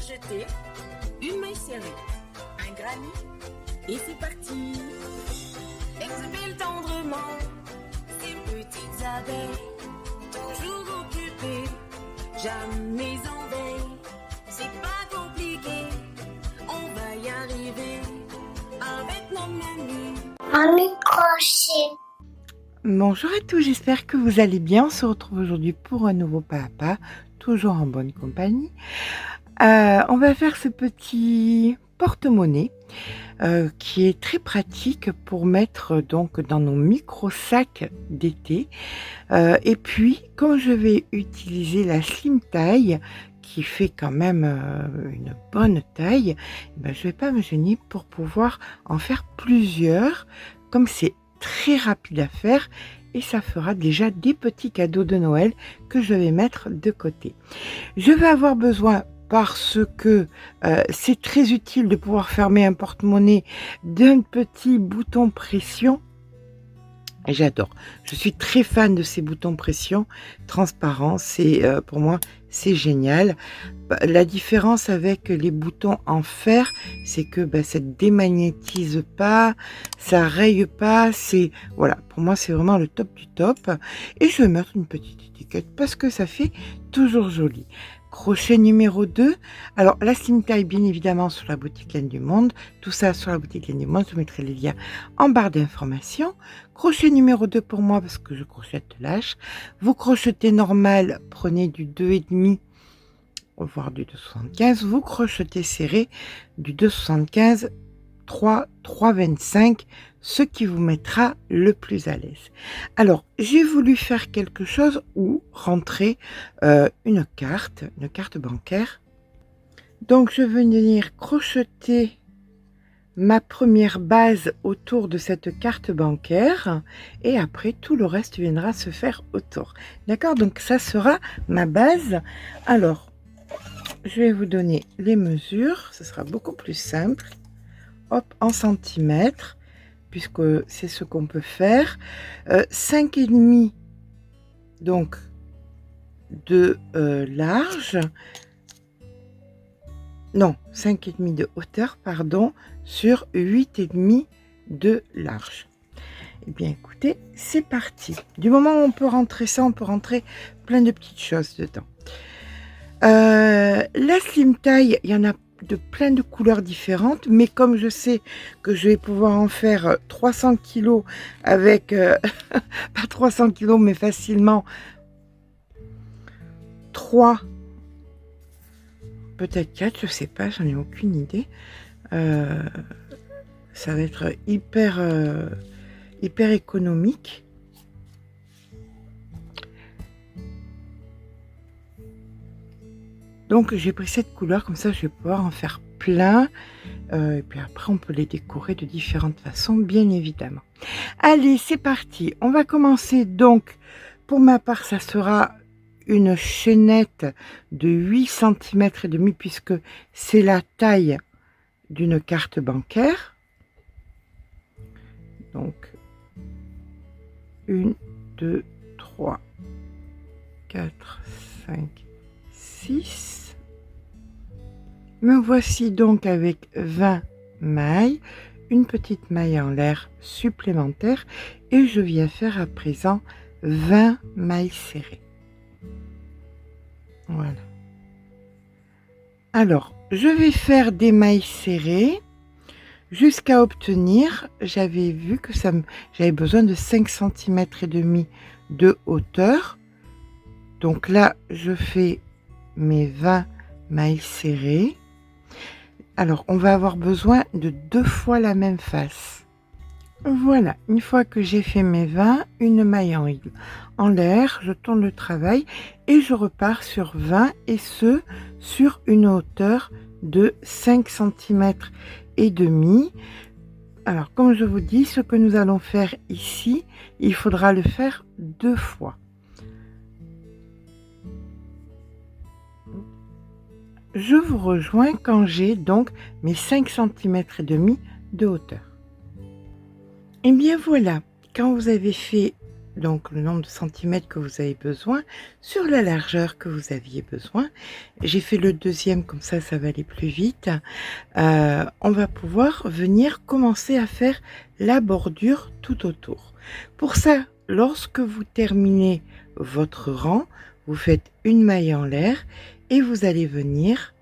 jeter une maille serrée, un granit, et c'est parti. Exubile tendrement ces petites abeilles, toujours occupées, jamais en veille. C'est pas compliqué, on va y arriver avec nos menus. Un microchet. Bonjour à tous, j'espère que vous allez bien. On se retrouve aujourd'hui pour un nouveau pas à pas, toujours en bonne compagnie. On va faire ce petit porte-monnaie qui est très pratique pour mettre donc dans nos micro-sacs d'été. Et puis, comme je vais utiliser la slim taille, qui fait quand même une bonne taille, ben, je ne vais pas me gêner pour pouvoir en faire plusieurs, comme c'est très rapide à faire et ça fera déjà des petits cadeaux de Noël que je vais mettre de côté. Je vais avoir besoin, parce que c'est très utile de pouvoir fermer un porte-monnaie, d'un petit bouton pression. Et j'adore. Je suis très fan de ces boutons pression transparents. C'est pour moi, c'est génial. La différence avec les boutons en fer, c'est que ça ne démagnétise pas, ça raye pas. C'est voilà, pour moi, c'est vraiment le top du top. Et je vais mettre une petite étiquette parce que ça fait toujours joli. Crochet numéro 2. Alors, la slim taille, bien évidemment, sur la boutique Laine du Monde. Tout ça sur la boutique Laine du Monde. Je mettrai les liens en barre d'informations. Crochet numéro 2 pour moi, parce que je crochette lâche. Vous crochetez normal, prenez du 2,5, voire du 2,75. Vous crochetez serré, du 2,75, 3, 3,25, ce qui vous mettra le plus à l'aise. Alors, j'ai voulu faire quelque chose où rentrer une carte bancaire. Donc, je vais venir crocheter ma première base autour de cette carte bancaire et après, tout le reste viendra se faire autour. D'accord? Donc, ça sera ma base. Alors, je vais vous donner les mesures. Ce sera beaucoup plus simple. Hop, en centimètres, puisque c'est ce qu'on peut faire. 5,5 donc de large. Non, 5,5 de hauteur, pardon, sur 8,5 de large. Eh bien, écoutez, c'est parti. Du moment où on peut rentrer ça, on peut rentrer plein de petites choses dedans. La slim taille, il y en a de plein de couleurs différentes, mais comme je sais que je vais pouvoir en faire 300 kg avec, pas 300 kg, mais facilement 3, peut-être 4, je sais pas, j'en ai aucune idée. Ça va être hyper économique. Donc j'ai pris cette couleur, comme ça je vais pouvoir en faire plein. Et puis après on peut les décorer de différentes façons, bien évidemment. Allez, c'est parti. On va commencer donc, pour ma part, ça sera une chaînette de 8 cm et demi, puisque c'est la taille d'une carte bancaire. Donc 1, 2, 3, 4, 5, 6. Me voici donc avec 20 mailles, une petite maille en l'air supplémentaire et je viens faire à présent 20 mailles serrées. Voilà. Alors, je vais faire des mailles serrées jusqu'à obtenir, j'avais vu que j'avais besoin de 5 cm et demi de hauteur. Donc là, je fais mes 20 mailles serrées. Alors, on va avoir besoin de 2 fois la même face. Voilà, une fois que j'ai fait mes 20, une maille en l'air, je tourne le travail et je repars sur 20 et ce, sur une hauteur de 5 cm et demi. Alors, comme je vous dis, ce que nous allons faire ici, il faudra le faire 2 fois. Je vous rejoins quand j'ai donc mes 5 cm et demi de hauteur. Et bien voilà, quand vous avez fait donc le nombre de centimètres que vous avez besoin, sur la largeur que vous aviez besoin. J'ai fait le deuxième, comme ça va aller plus vite. On va pouvoir venir commencer à faire la bordure tout autour. Pour ça, lorsque vous terminez votre rang, vous faites une maille en l'air et vous allez venir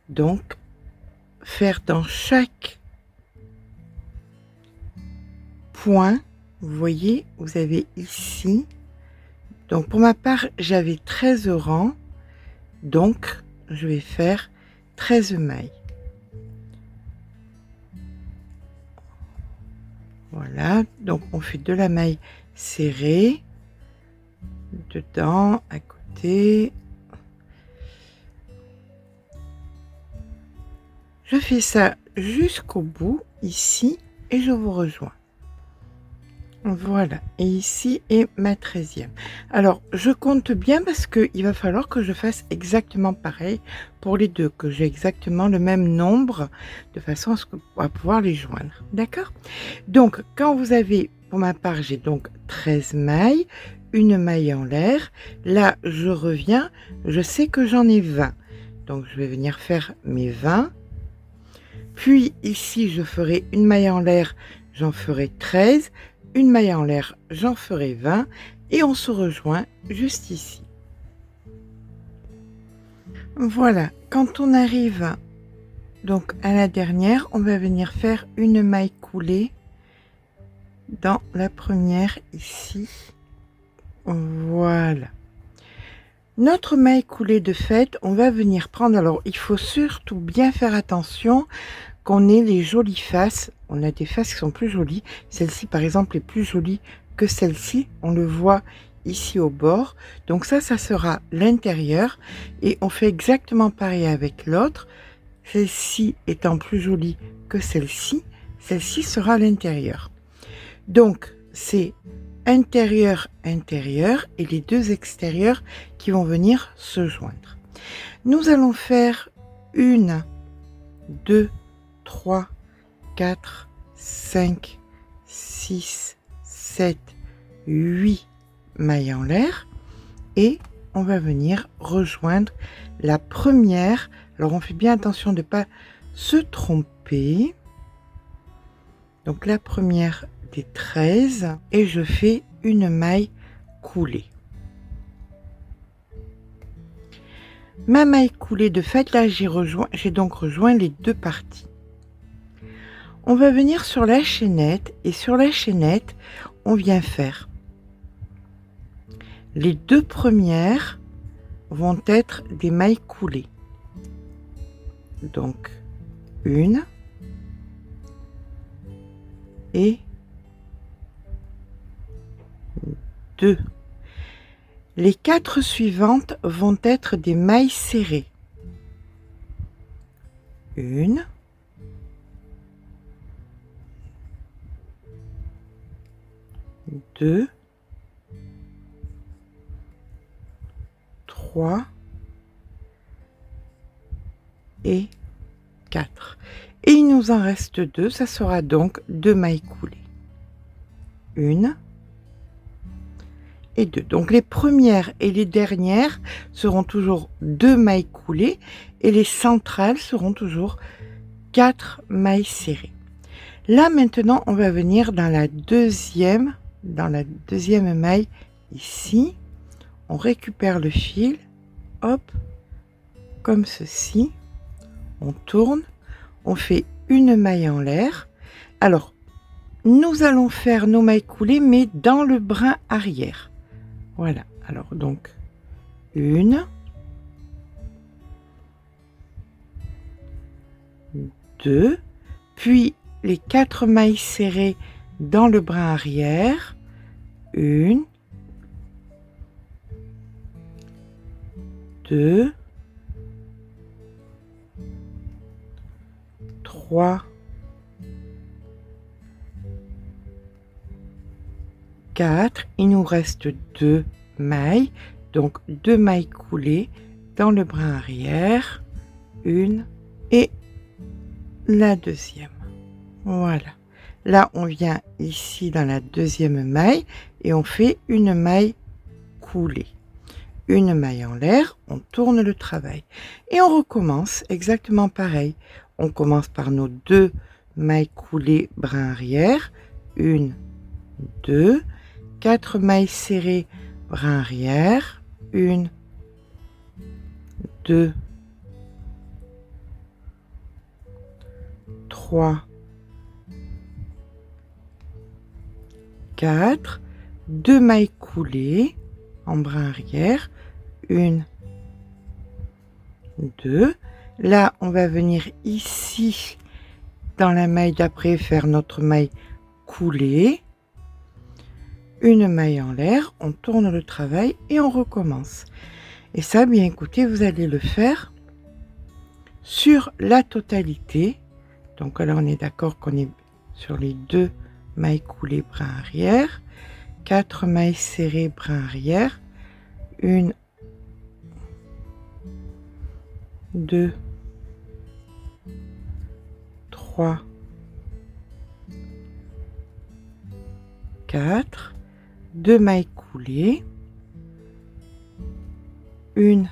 donc faire dans chaque point. Vous voyez, vous avez ici, donc pour ma part j'avais 13 rangs, donc je vais faire 13 mailles. Voilà, donc on fait de la maille serrée, dedans, à côté. Je fais ça jusqu'au bout, ici, et je vous rejoins. Voilà, et ici est ma 13e. Alors, je compte bien parce qu'il va falloir que je fasse exactement pareil pour les deux, que j'ai exactement le même nombre, de façon à pouvoir les joindre. D'accord? Donc, quand vous avez, pour ma part, j'ai donc 13 mailles, une maille en l'air. Là, je reviens, je sais que j'en ai 20. Donc, je vais venir faire mes 20. Puis, ici, je ferai une maille en l'air, j'en ferai 13. Une maille en l'air, j'en ferai 20 et on se rejoint juste ici. Voilà, quand on arrive donc à la dernière, on va venir faire une maille coulée dans la première ici. Voilà. Notre maille coulée de fait, on va venir prendre, alors il faut surtout bien faire attention qu'on ait les jolies faces. On a des faces qui sont plus jolies. Celle-ci, par exemple, est plus jolie que celle-ci. On le voit ici au bord. Donc ça sera l'intérieur. Et on fait exactement pareil avec l'autre. Celle-ci étant plus jolie que celle-ci sera l'intérieur. Donc, c'est intérieur, intérieur et les deux extérieurs qui vont venir se joindre. Nous allons faire 1, 2, 3, 4, 5, 6, 7, 8 mailles en l'air et on va venir rejoindre la première. Alors on fait bien attention de ne pas se tromper. Donc la première des 13 et je fais une maille coulée. Ma maille coulée de fait, là j'ai donc rejoint les deux parties. On va venir sur la chaînette et sur la chaînette, on vient faire les deux premières vont être des mailles coulées. Donc une et deux. Les 4 suivantes vont être des mailles serrées. Une, deux, 3 et 4. Et il nous en reste 2, ça sera donc 2 mailles coulées. 1 et 2. Donc les premières et les dernières seront toujours 2 mailles coulées et les centrales seront toujours 4 mailles serrées. Là maintenant, on va venir dans la deuxième maille ici. On récupère le fil, hop, comme ceci. On tourne, on fait une maille en l'air. Alors, nous allons faire nos mailles coulées, mais dans le brin arrière. Voilà, alors donc, une, deux, puis les 4 mailles serrées dans le brin arrière, une, deux, 3, 4, il nous reste 2 mailles, donc 2 mailles coulées dans le brin arrière, une et la deuxième. Voilà. Là, on vient ici dans la deuxième maille et on fait une maille coulée. Une maille en l'air, on tourne le travail. Et on recommence exactement pareil. On commence par nos 2 mailles coulées brin arrière. 1, 2, 4 mailles serrées brin arrière. 1, 2, 3, 4, 2 mailles coulées en brin arrière, 1, 2. Là, on va venir ici, dans la maille d'après, faire notre maille coulée. Une maille en l'air, on tourne le travail et on recommence. Et ça, bien écoutez, vous allez le faire sur la totalité. Donc là, on est d'accord qu'on est sur les 2 mailles coulées brin arrière, 4 mailles serrées brin arrière, 1, 2, 3, 4, 2 mailles coulées, 1,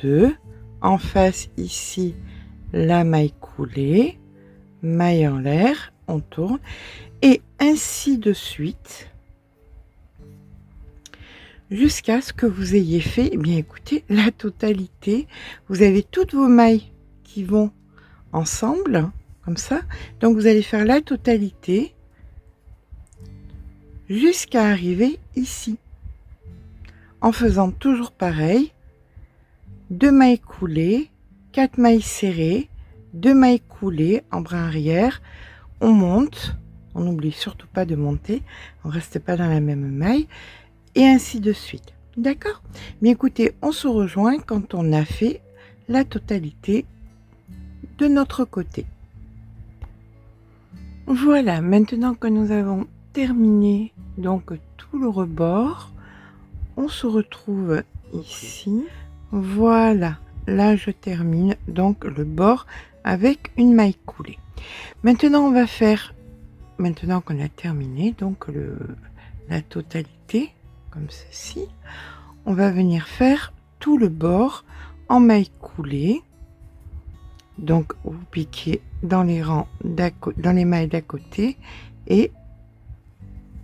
2, en face ici la maille coulée, maille en l'air, on tourne et ainsi de suite jusqu'à ce que vous ayez fait, eh bien écoutez, la totalité. Vous avez toutes vos mailles qui vont ensemble comme ça, donc vous allez faire la totalité jusqu'à arriver ici en faisant toujours pareil. 2 mailles coulées, 4 mailles serrées, 2 mailles coulées en brin arrière, on monte, on n'oublie surtout pas de monter, on ne reste pas dans la même maille, et ainsi de suite. D'accord? Mais écoutez, on se rejoint quand on a fait la totalité de notre côté. Voilà, maintenant que nous avons terminé donc tout le rebord, on se retrouve ici. Voilà, là je termine donc le bord avec une maille coulée. Maintenant on va faire, maintenant qu'on a terminé donc la totalité comme ceci, on va venir faire tout le bord en maille coulée. Donc vous piquez dans les rangs dans les mailles d'à côté et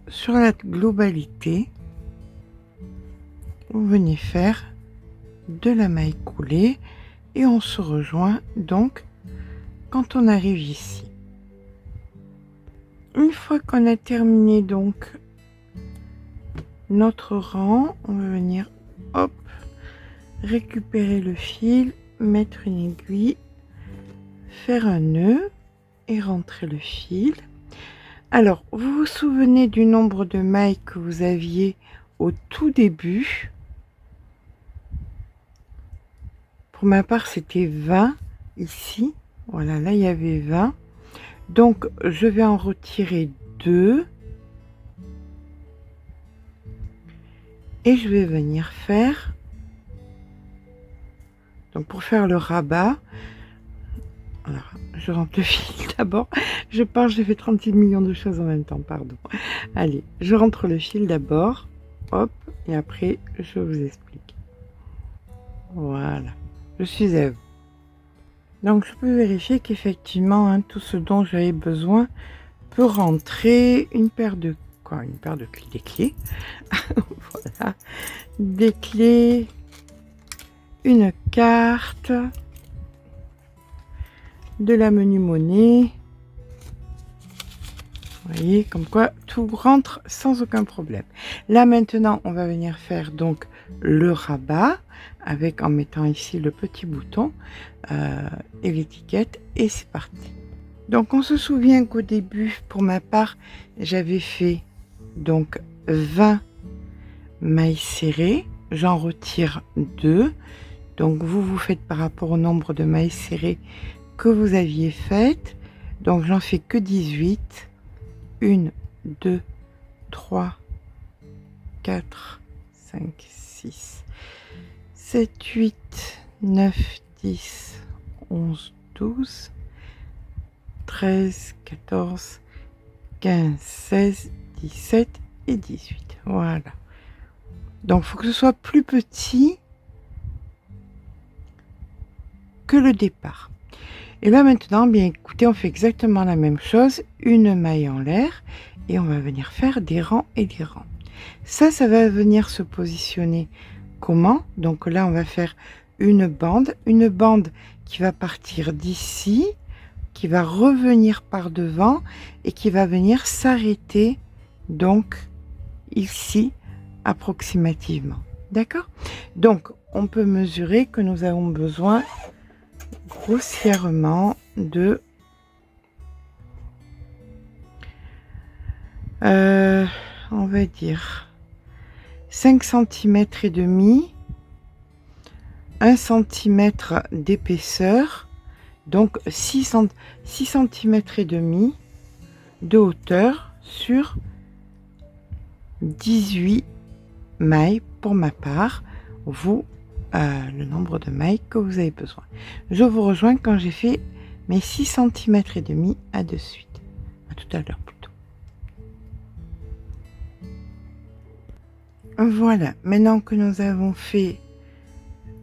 sur la globalité vous venez faire de la maille coulée et on se rejoint donc quand on arrive ici. Une fois qu'on a terminé donc notre rang, on va venir hop récupérer le fil, mettre une aiguille, faire un nœud et rentrer le fil. Alors vous vous souvenez du nombre de mailles que vous aviez au tout début? Pour ma part, c'était 20 ici. Voilà, là, il y avait 20. Donc, je vais en retirer 2. Et je vais venir faire... Donc, pour faire le rabat... Alors, je rentre le fil d'abord. Je pense j'ai fait 36 millions de choses en même temps, pardon. Allez, je rentre le fil d'abord. Hop, et après, je vous explique. Voilà. Je suis à vous. Donc je peux vérifier qu'effectivement hein, tout ce dont j'avais besoin peut rentrer. Une paire de clés, des clés. Voilà, des clés, une carte, de la menu monnaie. Vous voyez comme quoi tout rentre sans aucun problème. Là maintenant on va venir faire donc le rabat avec en mettant ici le petit bouton et l'étiquette et c'est parti. Donc on se souvient qu'au début pour ma part j'avais fait donc 20 mailles serrées, j'en retire 2, donc vous faites par rapport au nombre de mailles serrées que vous aviez faites, donc j'en fais que 18. 1, 2, 3, 4, 5, 6, 7, 8, 9, 10, 11, 12, 13, 14, 15, 16, 17 et 18. Voilà. Donc, il faut que ce soit plus petit que le départ. Et là, maintenant, bien écoutez, on fait exactement la même chose. Une maille en l'air et on va venir faire des rangs et des rangs. Ça va venir se positionner comment? Donc là, on va faire une bande qui va partir d'ici, qui va revenir par devant et qui va venir s'arrêter donc ici approximativement. D'accord? Donc, on peut mesurer que nous avons besoin grossièrement de on va dire 5 cm et demi, 1 cm d'épaisseur, donc 6 cm et demi de hauteur sur 18 mailles pour ma part, vous le nombre de mailles que vous avez besoin. Je vous rejoins quand j'ai fait mes 6 cm et demi à de suite, à tout à l'heure plutôt. Voilà, maintenant que nous avons fait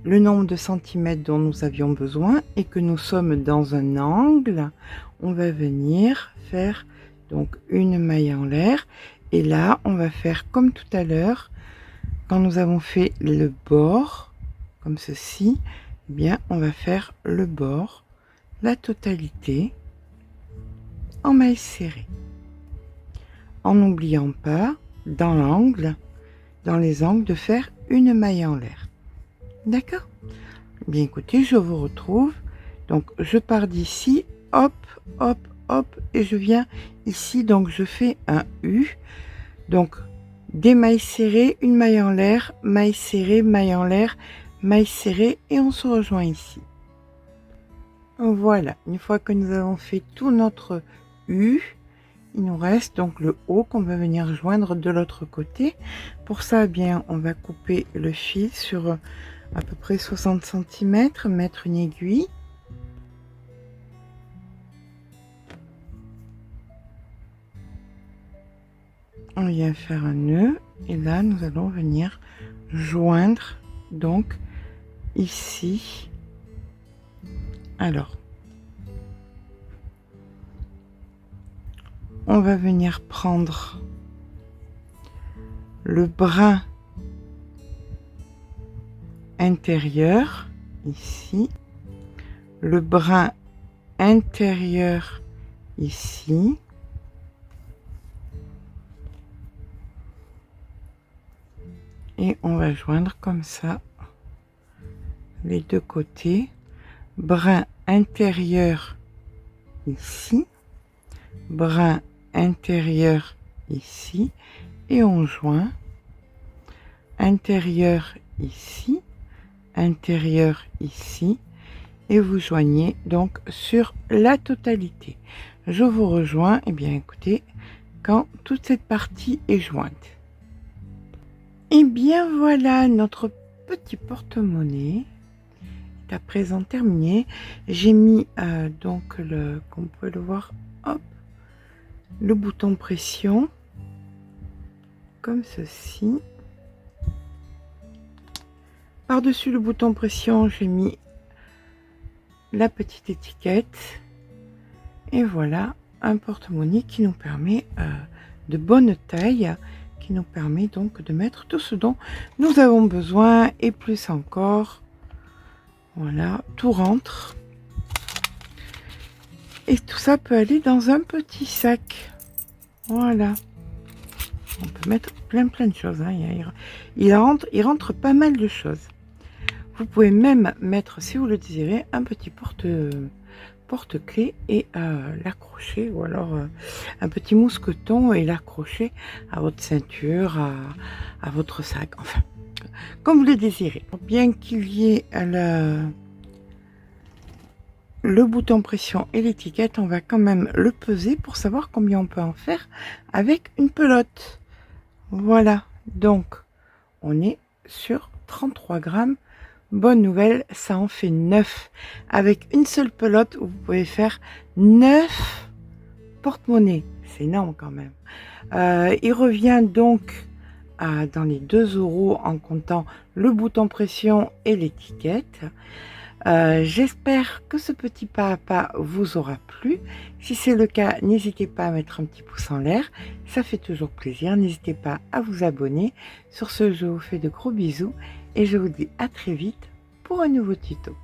le nombre de centimètres dont nous avions besoin et que nous sommes dans un angle, on va venir faire donc une maille en l'air et là on va faire comme tout à l'heure quand nous avons fait le bord comme ceci, eh bien on va faire le bord, la totalité en maille serrée, en n'oubliant pas dans l'angle, dans les angles, de faire une maille en l'air. D'accord? Bien écoutez, je vous retrouve. Donc je pars d'ici, hop, hop, hop, et je viens ici, donc je fais un U. Donc des mailles serrées, une maille en l'air, maille serrée, maille en l'air, maille serrée, et on se rejoint ici. Voilà, une fois que nous avons fait tout notre U, il nous reste donc le haut qu'on va venir joindre de l'autre côté. Pour ça, eh bien, on va couper le fil sur à peu près 60 cm, mettre une aiguille. On vient faire un nœud et là, nous allons venir joindre donc ici. Alors, on va venir prendre le brin intérieur ici, le brin intérieur ici, et on va joindre comme ça les deux côtés, brin intérieur ici, brin intérieur ici, et on joint intérieur ici, intérieur ici, et vous joignez donc sur la totalité. Je vous rejoins, et bien écoutez, quand toute cette partie est jointe. Et bien voilà, notre petit porte-monnaie est à présent terminé. J'ai mis donc comme vous pouvez le voir, hop, le bouton pression comme ceci. Par-dessus le bouton pression, j'ai mis la petite étiquette et voilà un porte-monnaie qui nous permet de bonne taille, qui nous permet donc de mettre tout ce dont nous avons besoin et plus encore. Voilà, tout rentre et tout ça peut aller dans un petit sac. Voilà, on peut mettre plein de choses, hein. Il rentre pas mal de choses. Vous pouvez même mettre, si vous le désirez, un petit porte-clés et l'accrocher, ou alors un petit mousqueton et l'accrocher à votre ceinture, à votre sac, enfin, comme vous le désirez. Bien qu'il y ait le bouton pression et l'étiquette, on va quand même le peser pour savoir combien on peut en faire avec une pelote. Voilà, donc on est sur 33 grammes bonne nouvelle, ça en fait 9. Avec une seule pelote, vous pouvez faire 9 porte-monnaie. C'est énorme quand même. Il revient donc dans les 2 € en comptant le bouton pression et l'étiquette. J'espère que ce petit pas à pas vous aura plu. Si c'est le cas, n'hésitez pas à mettre un petit pouce en l'air, ça fait toujours plaisir. N'hésitez pas à vous abonner. Sur ce, je vous fais de gros bisous et je vous dis à très vite pour un nouveau tuto.